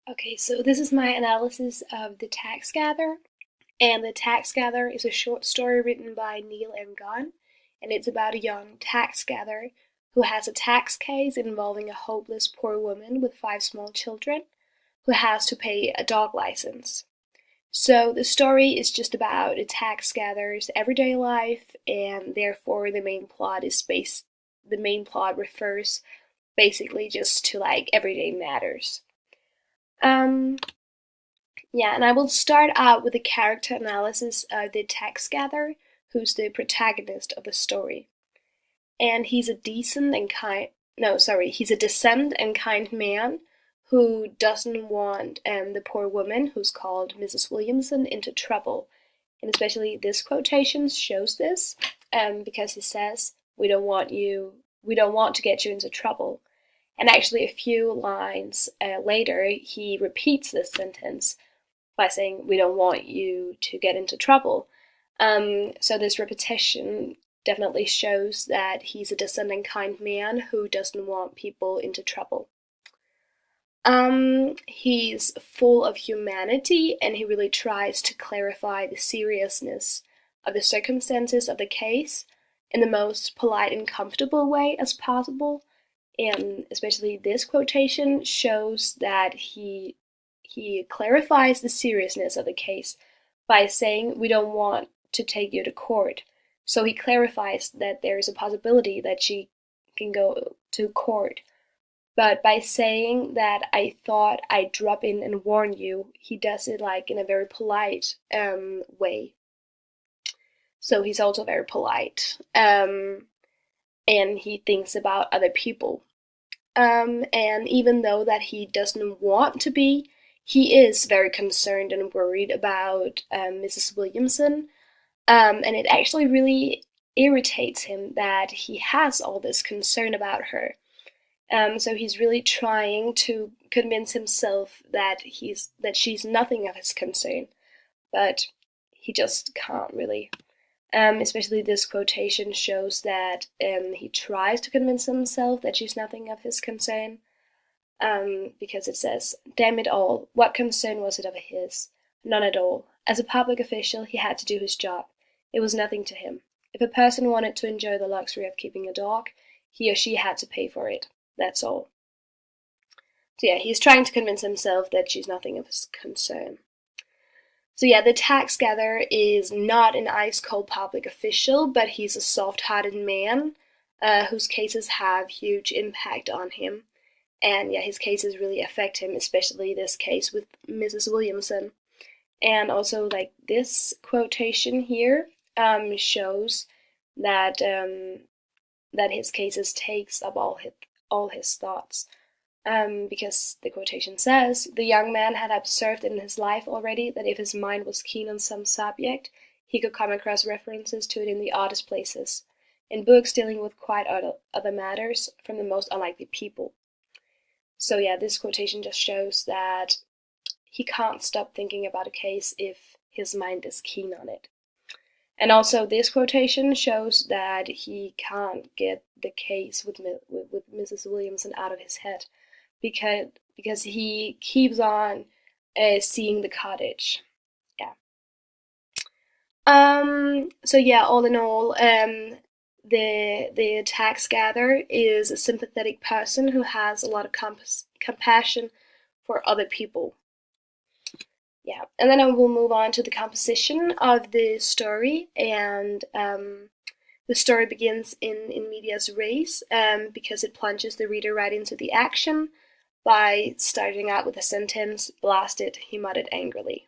Okay, so this is my analysis of The Tax Gatherer. And The Tax Gatherer is a short story written by Neil M. Gunn, and it's about a young tax gatherer who has a tax case involving a hopeless poor woman with five small children who has to pay a dog license. So the story is just about a tax gatherer's everyday life, and therefore the main plot refers basically just to like everyday matters. Um, Yeah, and I will start out with a character analysis of the tax gatherer, who's the protagonist of the story. And he's a decent and kind, no, sorry, he's a decent and kind man who doesn't want the poor woman, who's called Mrs. Williamson, into trouble. And especially this quotation shows this, because he says, we don't want to get you into trouble. And actually, a few lines later, he repeats this sentence by saying, we don't want you to get into trouble. So this repetition definitely shows that he's a decent and kind man who doesn't want people into trouble. He's full of humanity, and he really tries to clarify the seriousness of the circumstances of the case in the most polite and comfortable way as possible. And especially this quotation shows that he clarifies the seriousness of the case by saying, we don't want to take you to court. So he clarifies that there is a possibility that she can go to court. But by saying that I thought I'd drop in and warn you, he does it like in a very polite way. So he's also very polite. And he thinks about other people. And even though that he doesn't want to be, he is very concerned and worried about Mrs. Williamson. And it actually really irritates him that he has all this concern about her. So he's really trying to convince himself that she's nothing of his concern, but he just can't really. Especially this quotation shows that he tries to convince himself that she's nothing of his concern, because it says, damn it all, what concern was it of his? None at all. As a public official, he had to do his job. It was nothing to him. If a person wanted to enjoy the luxury of keeping a dog, he or she had to pay for it. That's all. So yeah, he's trying to convince himself that she's nothing of his concern. So yeah, the tax gatherer is not an ice-cold public official, but he's a soft-hearted man whose cases have huge impact on him. And yeah, his cases really affect him, especially this case with Mrs. Williamson. And also, like this quotation here shows that that his cases takes up all his thoughts. Because the quotation says, the young man had observed in his life already that if his mind was keen on some subject, he could come across references to it in the oddest places, in books dealing with quite other matters from the most unlikely people. So yeah, this quotation just shows that he can't stop thinking about a case if his mind is keen on it. And also, this quotation shows that he can't get the case with Mrs. Williamson out of his head, because he keeps on seeing the cottage. Yeah. So yeah, all in all, the tax gatherer is a sympathetic person who has a lot of compassion for other people. Yeah, and then I will move on to the composition of the story, and the story begins in medias res, because it plunges the reader right into the action by starting out with a sentence, "Blasted," he muttered angrily.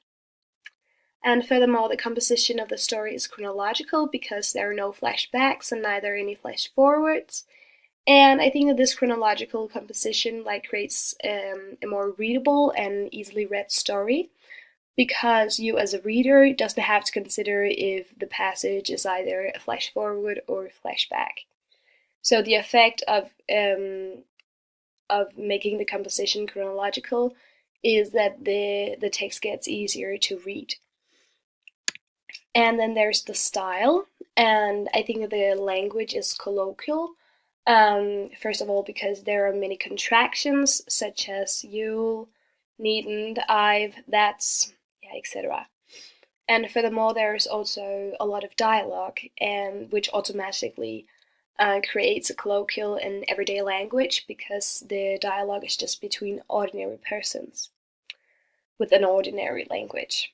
And furthermore, the composition of the story is chronological because there are no flashbacks and neither any flash forwards. And I think that this chronological composition like creates a more readable and easily read story, because you as a reader doesn't have to consider if the passage is either a flash forward or a flashback. So the effect of making the composition chronological is that the text gets easier to read. And then there's the style, and I think the language is colloquial. First of all, because there are many contractions such as you'll, needn't, I've, that's, yeah, etc. And furthermore, there's also a lot of dialogue, and which automatically creates a colloquial and everyday language because the dialogue is just between ordinary persons with an ordinary language.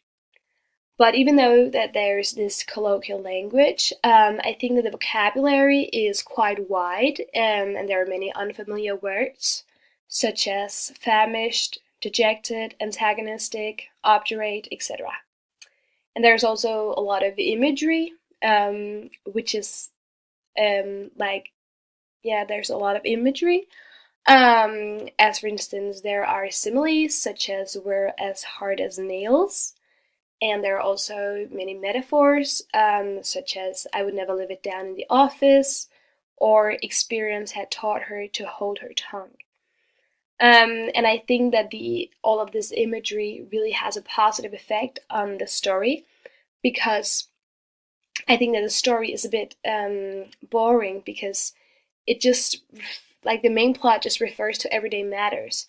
But even though that there's this colloquial language, I think that the vocabulary is quite wide, and there are many unfamiliar words, such as famished, dejected, antagonistic, obdurate, etc. And there's also a lot of imagery, which is like, yeah, there's a lot of imagery. As for instance, there are similes such as "we're as hard as nails," and there are also many metaphors, such as "I would never live it down in the office," or "experience had taught her to hold her tongue." And I think that all of this imagery really has a positive effect on the story, because I think that the story is a bit boring because it just, like, the main plot just refers to everyday matters.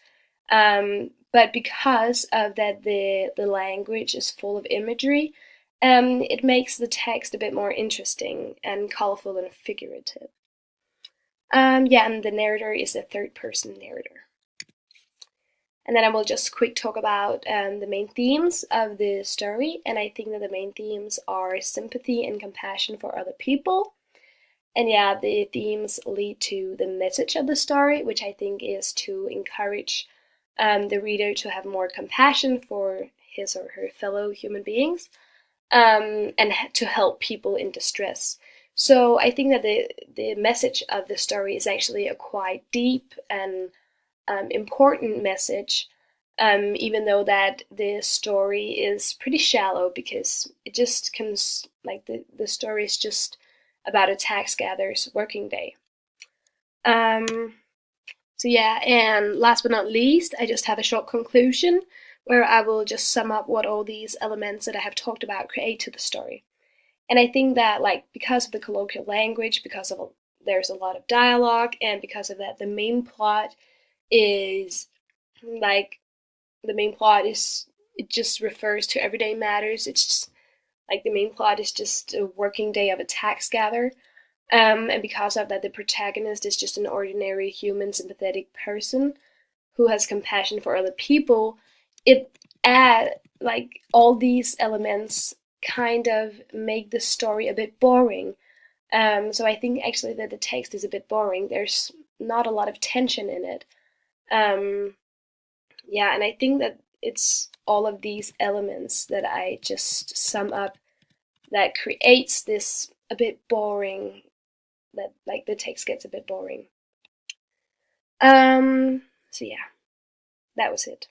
But because of that, the language is full of imagery. It makes the text a bit more interesting and colorful and figurative. Yeah, and the narrator is a third-person narrator. And then I will just quick talk about the main themes of the story. And I think that the main themes are sympathy and compassion for other people. And yeah, the themes lead to the message of the story, which I think is to encourage the reader to have more compassion for his or her fellow human beings, and to help people in distress. So I think that the message of the story is actually a quite deep and important message, even though that the story is pretty shallow because it just comes, like, the story is just about a tax gatherer's working day. So yeah, and last but not least, I just have a short conclusion where I will just sum up what all these elements that I have talked about create to the story. And I think that, like, because of the colloquial language, because of there's a lot of dialogue, and because of that, the main plot is like the main plot is it just refers to everyday matters. It's just like the main plot is just a working day of a tax gatherer. And because of that, the protagonist is just an ordinary human, sympathetic person who has compassion for other people. It add, like, all these elements kind of make the story a bit boring. So I think actually that the text is a bit boring. There's not a lot of tension in it. Um, yeah, and I think that it's all of these elements that I just sum up that creates this a bit boring, that, like, the text gets a bit boring. So yeah, that was it.